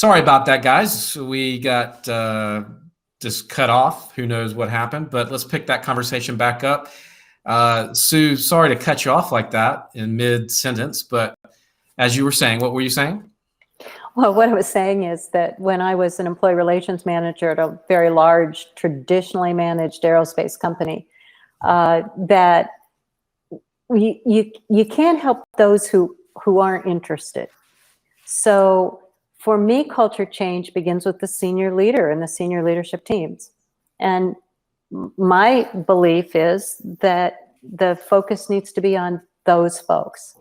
Sorry about that, guys. We got just cut off. Who knows what happened, but let's pick that conversation back up. Sue, sorry to cut you off like that in mid-sentence, but as you were saying, what were you saying? Well, what I was saying is that when I was an employee relations manager at a very large, traditionally managed aerospace company, that you can't help those who aren't interested. So for me, culture change begins with the senior leader and the senior leadership teams. And my belief is that the focus needs to be on those folks.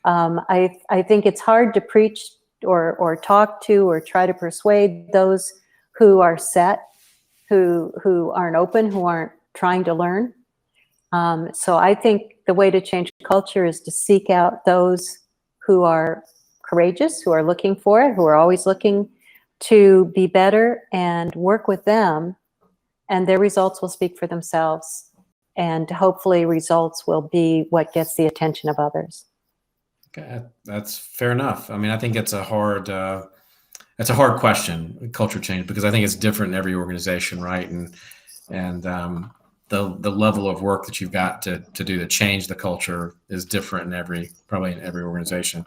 I think it's hard to preach or talk to or try to persuade those who are set, who aren't open, who aren't trying to learn. So I think the way to change culture is to seek out those who are courageous, who are looking for it, who are always looking to be better, and work with them, and their results will speak for themselves. And hopefully results will be what gets the attention of others. Okay, that's fair enough. I mean, I think it's a hard question, culture change, because I think it's different in every organization, right? And the level of work that you've got to do to change the culture is different probably in every organization.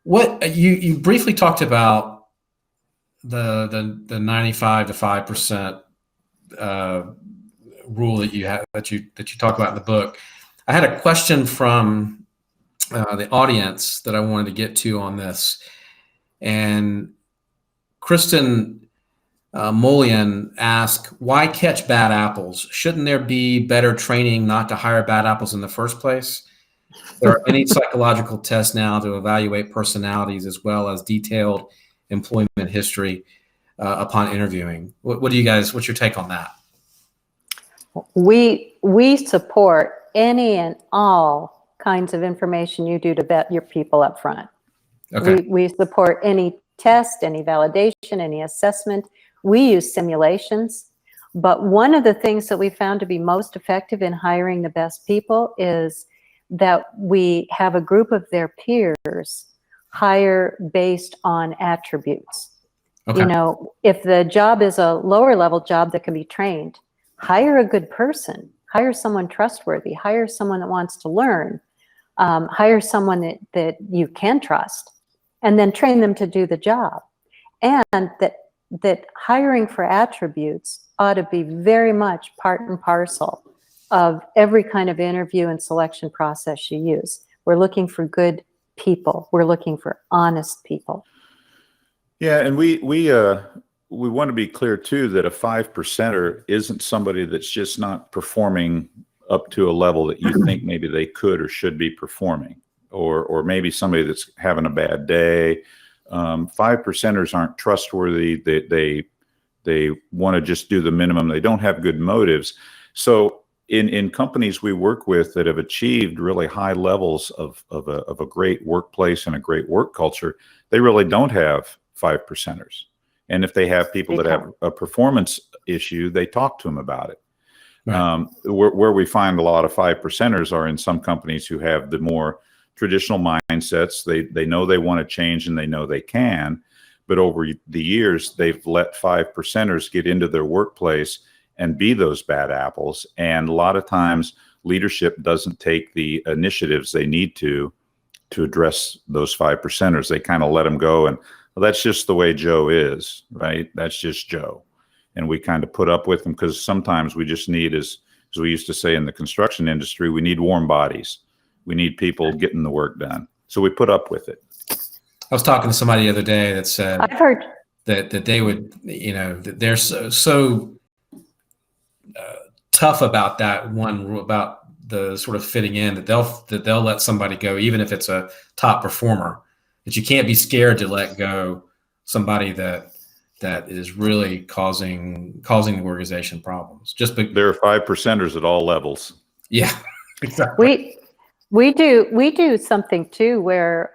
What you briefly talked about the 95 to 5% rule that you have that you talk about in the book. I had a question from the audience that I wanted to get to on this, and Kristen Mullion asked, "Why catch bad apples? Shouldn't there be better training not to hire bad apples in the first place? There are any psychological tests now to evaluate personalities as well as detailed employment history upon interviewing." What do you guys? What's your take on that? We support any and all kinds of information you do to vet your people up front. Okay. We support any test, any validation, any assessment. We use simulations. But one of the things that we found to be most effective in hiring the best people is that we have a group of their peers hire based on attributes. Okay. You know, if the job is a lower level job that can be trained, hire a good person, hire someone trustworthy, hire someone that wants to learn, hire someone that you can trust, and then train them to do the job. And that hiring for attributes ought to be very much part and parcel of every kind of interview and selection process you use. We're looking for good people. We're looking for honest people. Yeah, and we want to be clear too that a 5%er isn't somebody that's just not performing up to a level that you think maybe they could or should be performing, or maybe somebody that's having a bad day. 5%ers aren't trustworthy. They want to just do the minimum. They don't have good motives. So in companies we work with that have achieved really high levels of a great workplace and a great work culture, they really don't have 5%ers. And if they have people that have a performance issue, they talk to them about it. Right. Where we find a lot of 5%ers are in some companies who have the more traditional mindsets. They know they want to change and they know they can, but over the years, they've let 5%ers get into their workplace and be those bad apples. And a lot of times leadership doesn't take the initiatives they need to address those 5%ers. They kind of let them go and, well, that's just the way Joe is, right? That's just Joe. And we kind of put up with them because sometimes we just need, as we used to say in the construction industry, we need warm bodies. We need people getting the work done. So we put up with it. I was talking to somebody the other day that said I've heard that they would, that they're so tough about that one rule about the sort of fitting in that they'll let somebody go, even if it's a top performer, that you can't be scared to let go somebody that is really causing the organization problems. There are 5%ers at all levels. Yeah, exactly. We do something too where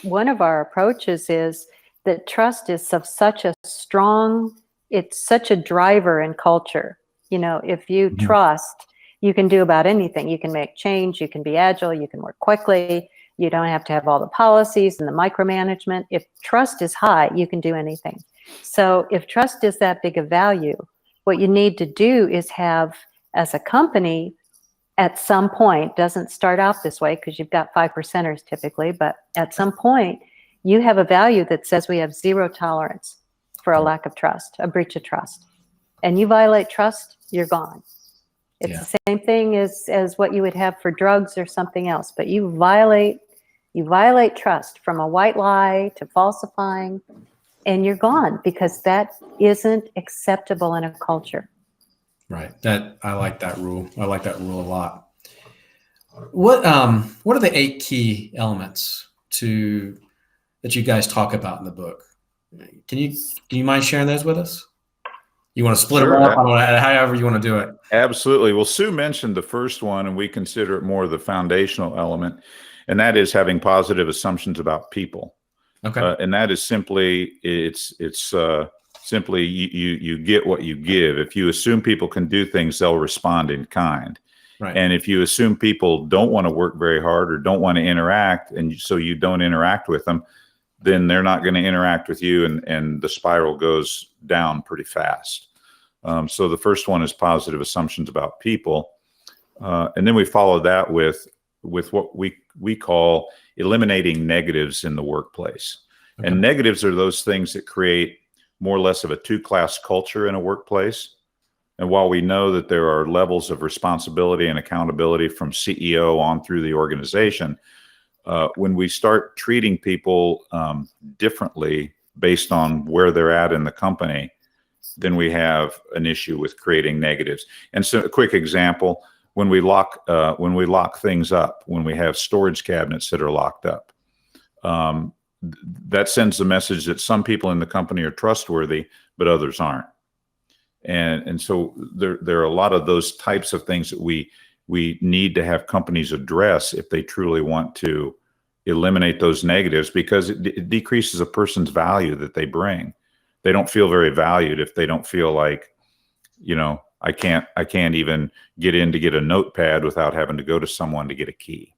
one of our approaches is that trust is such a strong, it's such a driver in culture. If you trust, you can do about anything. You can make change, you can be agile, you can work quickly, You don't have to have all the policies and the micromanagement. If trust is high, you can do anything. So if trust is that big a value, what you need to do is have, as a company, at some point, doesn't start out this way because you've got 5%ers typically, but at some point, you have a value that says we have zero tolerance for a lack of trust, a breach of trust. And you violate trust, you're gone. It's the same thing as what you would have for drugs or something else, but you violate trust, from a white lie to falsifying, and you're gone, because that isn't acceptable in a culture. Right. I like that rule. I like that rule a lot. What are the 8 key elements that you guys talk about in the book? Can you mind sharing those with us? You want to split them up, however you want to do it? Absolutely. Well, Sue mentioned the first one, and we consider it more the foundational element, and that is having positive assumptions about people. Okay. And that is simply, it's simply you get what you give. If you assume people can do things, they'll respond in kind. Right. And if you assume people don't want to work very hard or don't want to interact, and so you don't interact with them, then they're not going to interact with you, and the spiral goes down pretty fast. So the first one is positive assumptions about people. And then we follow that with what we call eliminating negatives in the workplace. Okay. And negatives are those things that create more or less of a 2-class culture in a workplace. And while we know that there are levels of responsibility and accountability from CEO on through the organization, when we start treating people differently based on where they're at in the company, then we have an issue with creating negatives. And so, a quick example: when we lock things up, when we have storage cabinets that are locked up, that sends the message that some people in the company are trustworthy, but others aren't. And so there are a lot of those types of things that we need to have companies address if they truly want to eliminate those negatives, because it decreases a person's value that they bring. They don't feel very valued if they don't feel like, I can't even get in to get a notepad without having to go to someone to get a key.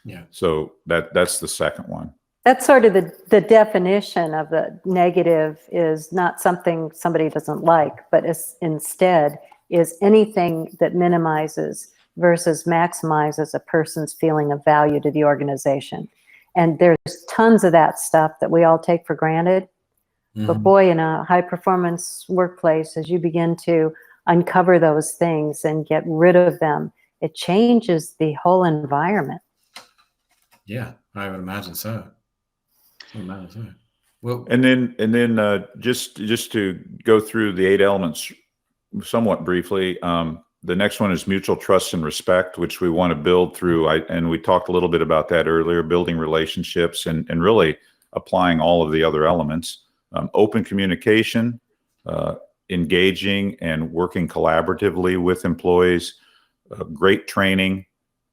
Yeah. So that's the second one. That's sort of the definition of the negative, is not something somebody doesn't like, but instead is anything that minimizes versus maximizes a person's feeling of value to the organization. And there's tons of that stuff that we all take for granted. Mm-hmm. But boy, in a high performance workplace, as you begin to uncover those things and get rid of them, it changes the whole environment. Yeah, I would imagine so. Well, and then just to go through the 8 elements somewhat briefly, the next one is mutual trust and respect, which we want to build through. And we talked a little bit about that earlier, building relationships and really applying all of the other elements. Open communication, engaging and working collaboratively with employees, great training,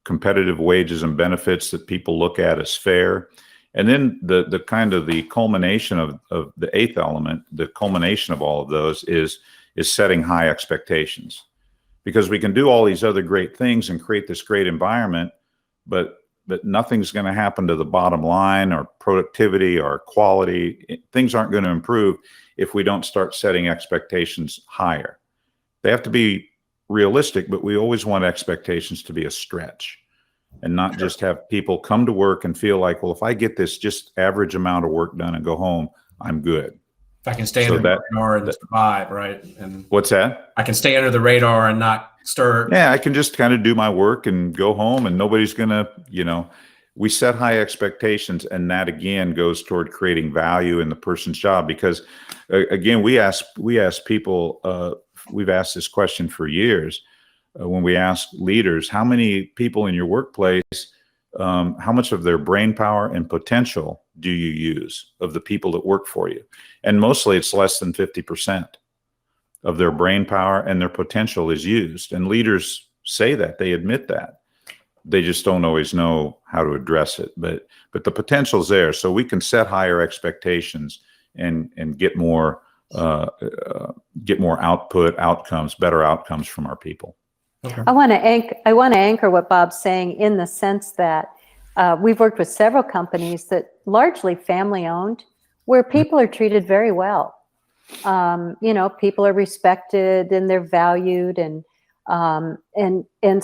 competitive wages and benefits that people look at as fair. And then the kind of the culmination of the 8th element, the culmination of all of those is setting high expectations, because we can do all these other great things and create this great environment, but nothing's going to happen to the bottom line or productivity or quality. Things aren't going to improve if we don't start setting expectations higher. They have to be realistic, but we always want expectations to be a stretch. And not just have people come to work and feel like, well, if I get this just average amount of work done and go home, I'm good. If I can stay under the radar and survive, right? And what's that? I can stay under the radar and not stir. Yeah, I can just kind of do my work and go home, and nobody's gonna, we set high expectations, and that again goes toward creating value in the person's job. Because again, we ask people, we've asked this question for years. When we ask leaders, how many people in your workplace, how much of their brain power and potential do you use of the people that work for you? And mostly it's less than 50% of their brain power and their potential is used. And leaders say that, they admit that. They just don't always know how to address it. But the potential's there. So we can set higher expectations and get more output, outcomes, better outcomes from our people. Okay. I want to anchor what Bob's saying, in the sense that We've worked with several companies that largely family owned, where people are treated very well. People are respected and they're valued, and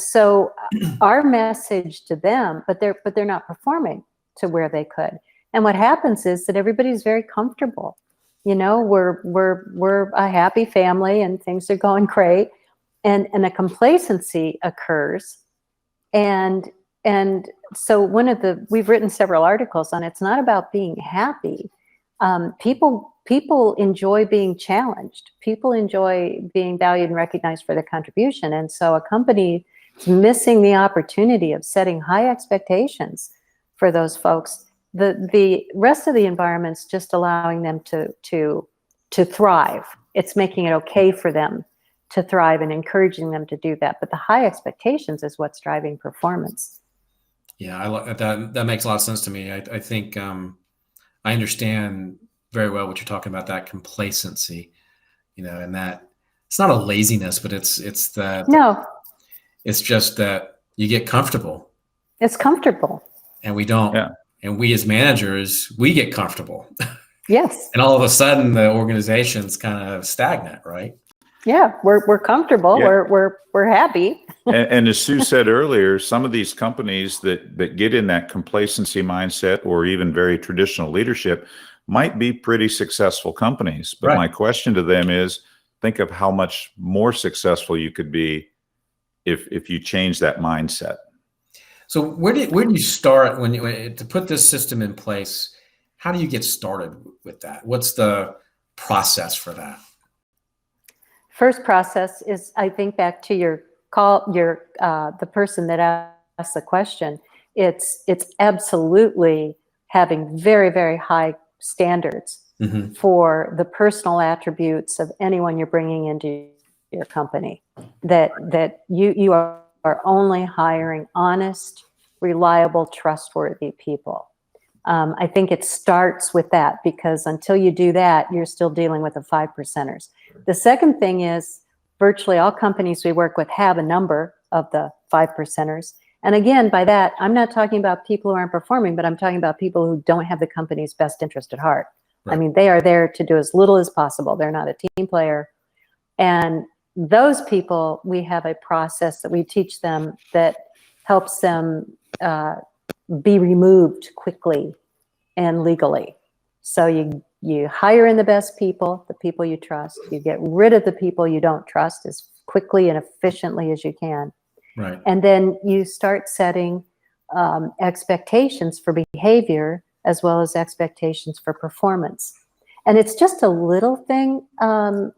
so our message to them, but they're not performing to where they could. And what happens is that everybody's very comfortable. We're a happy family and things are going great, and a complacency occurs. And so we've written several articles on it. It's not about being happy. People enjoy being challenged. People enjoy being valued and recognized for their contribution. And so a company is missing the opportunity of setting high expectations for those folks. The rest of the environment's just allowing them to thrive. It's making it okay for them to thrive and encouraging them to do that. But the high expectations is what's driving performance. Yeah, that makes a lot of sense to me. I think I understand very well what you're talking about, that complacency, and that it's not a laziness, but it's that. No. It's just that you get comfortable. It's comfortable. And we don't. Yeah. And we as managers, we get comfortable. Yes. And all of a sudden the organization's kind of stagnant, right? Yeah, we're comfortable. Yeah. We're happy. And as Sue said earlier, some of these companies that get in that complacency mindset, or even very traditional leadership, might be pretty successful companies. But Right. My question to them is, think of how much more successful you could be if you change that mindset. So where do you start to put this system in place? How do you get started with that? What's the process for that? First process is, I think, back to the person that asked the question. It's absolutely having very, very high standards Mm-hmm. for the personal attributes of anyone you're bringing into your company. That you are only hiring honest, reliable, trustworthy people. I think it starts with that, because until you do that, you're still dealing with the 5%ers. The second thing is, virtually all companies we work with have a number of the 5%ers. And again, by that, I'm not talking about people who aren't performing, but I'm talking about people who don't have the company's best interest at heart. Right. I mean, they are there to do as little as possible. They're not a team player. And those people, we have a process that we teach them that helps them be removed quickly and legally. So you hire in the best people, the people you trust. You get rid of the people you don't trust as quickly and efficiently as you can. Right. And then you start setting expectations for behavior as well as expectations for performance. And it's just a little thing,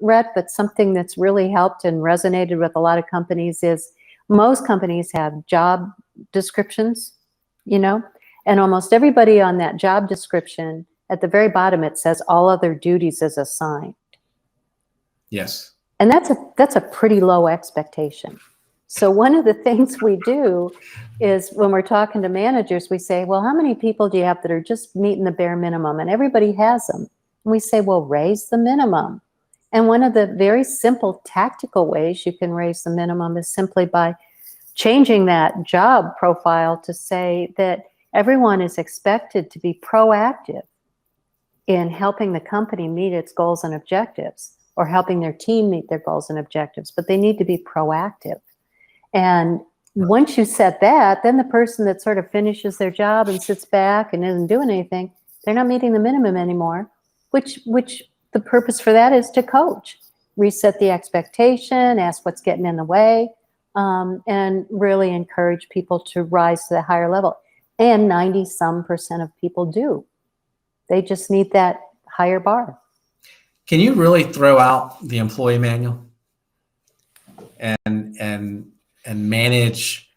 Rhett, but something that's really helped and resonated with a lot of companies is most companies have job descriptions, and almost everybody on that job description, at the very bottom, it says all other duties as assigned. Yes. And that's a pretty low expectation. So one of the things we do is when we're talking to managers, we say, well, how many people do you have that are just meeting the bare minimum? And everybody has them. And we say, well, raise the minimum. And one of the very simple tactical ways you can raise the minimum is simply by changing that job profile to say that everyone is expected to be proactive in helping the company meet its goals and objectives, or helping their team meet their goals and objectives, but they need to be proactive. And once you set that, then the person that sort of finishes their job and sits back and isn't doing anything, they're not meeting the minimum anymore, which the purpose for that is to coach, reset the expectation, ask what's getting in the way, and really encourage people to rise to the higher level. And 90-some% of people do. They just need that higher bar. Can you really throw out the employee manual and manage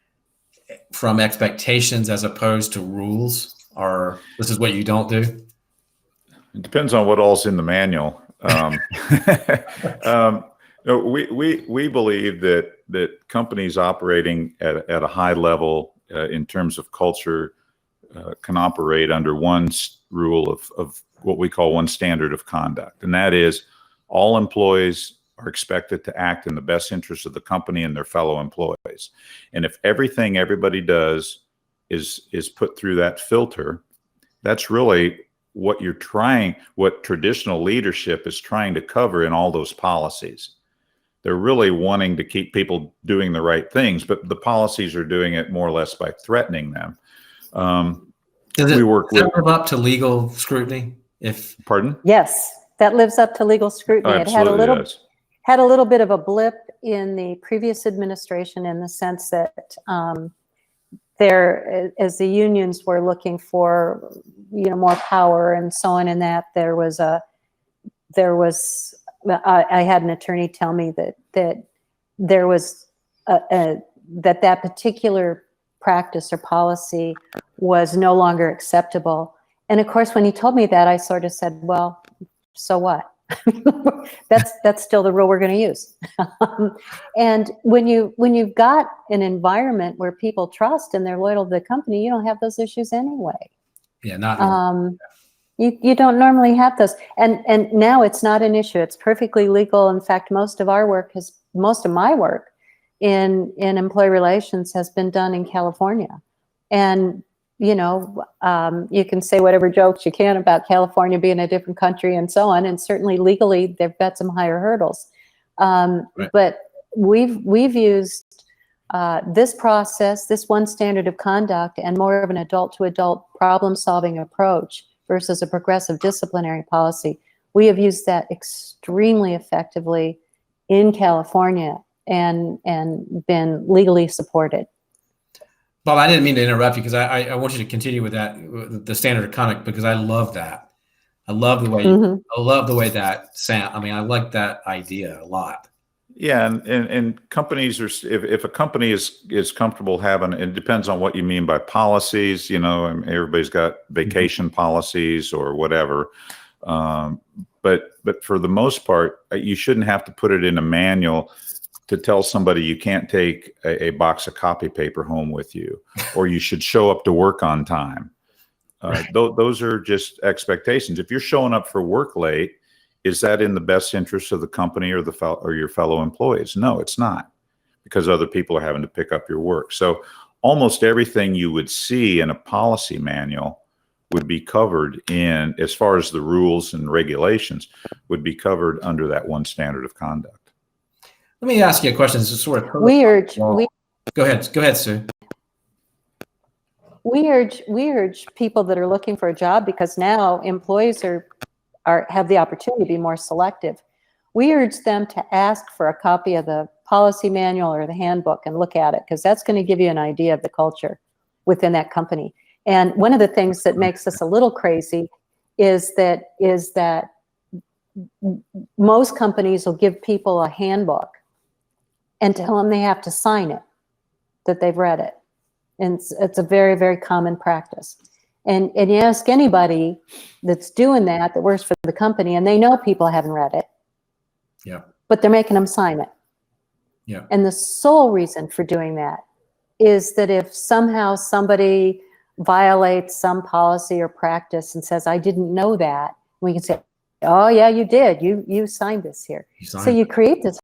from expectations as opposed to rules, or this is what you don't do? It depends on what all's in the manual. No, we believe that companies operating at a high level in terms of culture can operate under one rule of what we call one standard of conduct. And that is, all employees are expected to act in the best interest of the company and their fellow employees. And if everything everybody does is put through that filter, that's really what what traditional leadership is trying to cover in all those policies. They're really wanting to keep people doing the right things, but the policies are doing it more or less by threatening them. Does it live up to legal scrutiny? Pardon? Yes, that lives up to legal scrutiny. It had a little bit of a blip in the previous administration in the sense that as the unions were looking for, more power and so on, and that I had an attorney tell me that there was that particular practice or policy was no longer acceptable. And of course, when he told me that, I sort of said, well, so what? that's still the rule we're going to use. And when you've got an environment where people trust and they're loyal to the company, you don't have those issues anyway. Yeah, not you don't normally have those. And now it's not an issue. It's perfectly legal. In fact, most of my work in employee relations has been done in California. And you can say whatever jokes you can about California being a different country and so on, and certainly legally they've got some higher hurdles. Right. But we've used this process, this one standard of conduct, and more of an adult-to-adult problem-solving approach versus a progressive disciplinary policy. We have used that extremely effectively in California and been legally supported. Bob, I didn't mean to interrupt you because I want you to continue with that, with the standard of conduct, because I love that. I love the way I love the way that sound. I mean, I like that idea a lot. Yeah, and companies are, if a company is comfortable having, it depends on what you mean by policies. Everybody's got vacation policies or whatever. But for the most part, you shouldn't have to put it in a manual to tell somebody you can't take a box of copy paper home with you, or you should show up to work on time. Those are just expectations. If you're showing up for work late, is that in the best interest of the company or your fellow employees? No, it's not, because other people are having to pick up your work. So almost everything you would see in a policy manual would be covered in, as far as the rules and regulations, would be covered under that one standard of conduct. Let me ask you a question. This is sort of go ahead, Sue. We urge people that are looking for a job, because now employees have the opportunity to be more selective. We urge them to ask for a copy of the policy manual or the handbook and look at it, because that's going to give you an idea of the culture within that company. And one of the things that makes us a little crazy is that most companies will give people a handbook and tell them they have to sign it, that they've read it. And it's a very, very common practice. And you ask anybody that's doing that works for the company, and they know people haven't read it. Yeah. But they're making them sign it. Yeah. And the sole reason for doing that is that if somehow somebody violates some policy or practice and says, I didn't know that, we can say, oh yeah, you did. You signed this here. So you create this